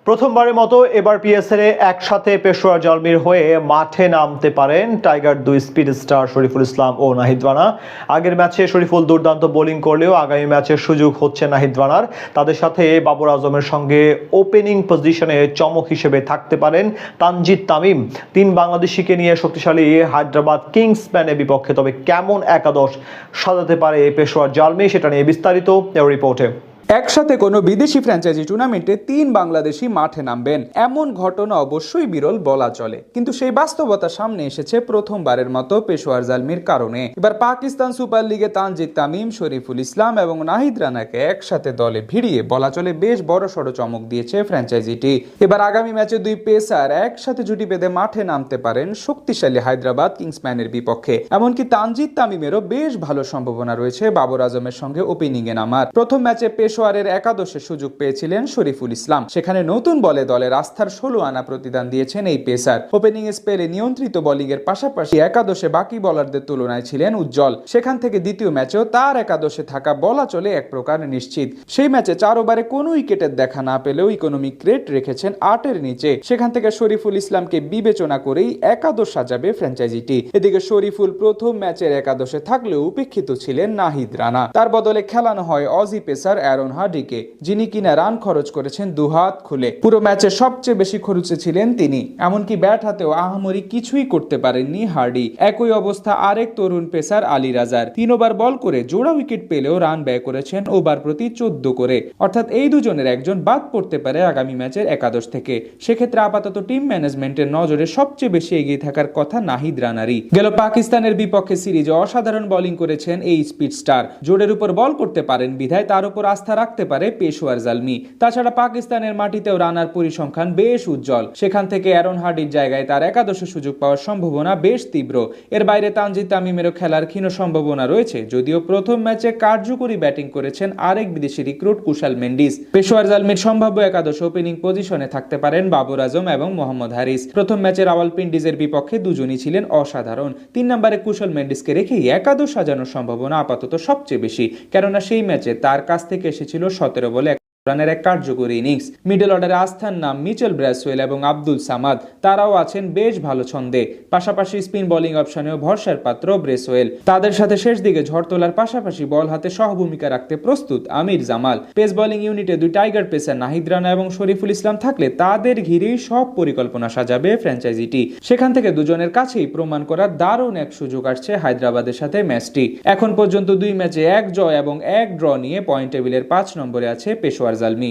প্রথমবারের মতো এবার পিএসএলে একসাথে পেশোয়ার জালমির হয়ে মাঠে নামতে পারেন টাইগার দুই স্পিড স্টার শরীফুল ইসলাম ও নাহিদ রানা। আগের ম্যাচে শরীফুল দুর্দান্ত বোলিং করলেও আগামী ম্যাচের সুযোগ হচ্ছে নাহিদ রানার। তাদের সাথে বাবর আজমের সঙ্গে ওপেনিং পজিশনে চমক হিসেবে থাকতে পারেন তানজিদ তামিম। তিন বাংলাদেশিকে নিয়ে শক্তিশালী হায়দ্রাবাদ কিংসম্যানের বিপক্ষে তবে কেমন একাদশ সাজাতে পারে পেশোয়ার জালমি, সেটা নিয়ে বিস্তারিত রিপোর্টে। একসাথে কোনো বিদেশি ফ্র্যাঞ্চাইজি টুর্নামেন্টে তিন বাংলাদেশি মাঠে নামবেন, এমন ঘটনা অবশ্যই বিরল বলা চলে। কিন্তু সেই বাস্তবতা সামনে এসেছে প্রথমবারের মতো পেশোয়ার জালমির কারণে। এবার পাকিস্তান সুপার লিগে তানজিদ তামিম, শরীফুল ইসলাম এবং নাহিদ রানাকে একসাথে দলে ভিড়িয়ে বলা চলে বেশ বড়সড় চমক দিয়েছে ফ্র্যাঞ্চাইজিটি। এবার আগামী ম্যাচে দুই পেসার একসাথে জুটি বেঁধে মাঠে নামতে পারেন শক্তিশালী হায়দ্রাবাদ কিংসম্যানের বিপক্ষে। এমনকি তানজিদ তামিমেরও বেশ ভালো সম্ভাবনা রয়েছে বাবর আজমের সঙ্গে ওপেনিংয়ে নামার। প্রথম ম্যাচে পেশোয়ারের একাদশে সুযোগ পেয়েছিলেন শরীফুল ইসলাম। সেখানে নতুন বলে দলের আস্থার 16 আনা প্রতিদান দিয়েছেন এই পেসার। ওপেনিং স্পেলে নিয়ন্ত্রিত বোলিং এর পাশাপাশি একাদশে বাকি বোলারদের তুলনায় ছিলেন উজ্জ্বল। সেখান থেকে দ্বিতীয় ম্যাচেও তার একাদশে থাকা বলা চলে এক প্রকার নিশ্চিত। সেই ম্যাচে 4 ওভারে কোনো উইকেটের দেখা না পেলেও ইকোনমিক রেট রেখেছেন 8-এর নিচে। সেখান থেকে শরীফুল ইসলামকে বিবেচনা করেই একাদশ সাজাবে ফ্র্যাঞ্চাইজিটি। এদিকে শরীফুল প্রথম ম্যাচের একাদশে থাকলেও উপেক্ষিত ছিলেন নাহিদ রানা। তার বদলে খেলানো হয় অজি পেসার অ্যারন হার্ডিকে, যিনি কিনা রান খরচ করেছেন দুহাত খুলে। পুরো ম্যাচে সবচেয়ে বেশি খরচে ছিলেন তিনি। এমনকি ব্যাট হাতেও আহামরি কিছুই করতে পারেননি হার্ডি। একই অবস্থা আরেক তরুণ পেসার আলী রাজার। 3 ওভার বল করে জোড়া উইকেট পেলেও রান ব্যয় করেছেন ওভার প্রতি 14 করে। অর্থাৎ এই দুজনের একজন বাদ পড়তে পারে আগামী ম্যাচের একাদশ থেকে। সেক্ষেত্রে আপাতত টিম ম্যানেজমেন্টের নজরে সবচেয়ে বেশি এগিয়ে থাকার কথা নাহিদ রানারই। গেল পাকিস্তানের বিপক্ষে সিরিজে অসাধারণ বোলিং করেছেন এই স্পিড স্টার। জোরের উপর বল করতে পারেন বিধায় তার উপর আস্থা রাখতে পারে পেশোয়ার জালমি। তাছাড়া পাকিস্তানের মাটিতেও রানার পরিসংখ্যান বেশ উজ্জ্বল। সেখান থেকে অ্যারন হার্ডির জায়গায় তার একাদশে সুযোগ পাওয়ার সম্ভাবনা বেশ তীব্র। এর বাইরে তানজিদ তামিমেরও খেলার ক্ষীণ সম্ভাবনা রয়েছে, যদিও প্রথম ম্যাচে কার্যকরী ব্যাটিং করেছেন আরেক বিদেশি রিক্রুট কুশাল মেন্ডিস। পেশোয়ার জালমির সম্ভাব্য একাদশে ওপেনিং পজিশনে থাকতে পারেন বাবর আজম এবং মোহাম্মদ হারিস। প্রথম ম্যাচে রাওয়ালপিন্ডিজের বিপক্ষে দুজনই ছিলেন অসাধারণ। 3 নম্বরে কুশল মেন্ডিসকে রেখেই একাদশ সাজানোর সম্ভাবনা আপাতত সবচেয়ে বেশি, কেননা সেই ম্যাচে তার কাছ থেকে এসেছিল 17 বলে রানের এক কার্যকরী ইনিংস। মিডল অর্ডারে আস্থার নাম মিচেল ব্রাসওয়েল এবং আব্দুল সামাদ, তারাও আছেন বেশ ভালো ছন্দে। পাশাপাশি স্পিন বোলিং অপশনেও ভরসার পাত্র ব্রেসওয়েল। তাদের সাথে শেষ দিকে ঝড় তোলার পাশাপাশি বল হাতে সহভূমিকা রাখতে প্রস্তুত আমির জামাল। পেস বোলিং ইউনিটে দুই টাইগার পেসার নাহিদ রানা এবং শরীফুল ইসলাম থাকলে তাদের ঘিরেই সব পরিকল্পনা সাজাবে ফ্র্যাঞ্চাইজিটি। সেখান থেকে দুজনের কাছেই প্রমাণ করার দারুণ এক সুযোগ আসছে হায়দ্রাবাদের সাথে ম্যাচটি। এখন পর্যন্ত 2 ম্যাচে 1 জয় এবং 1 ড্র নিয়ে পয়েন্ট টেবিলের 5 নম্বরে আছে পেশোয়ার জালমি।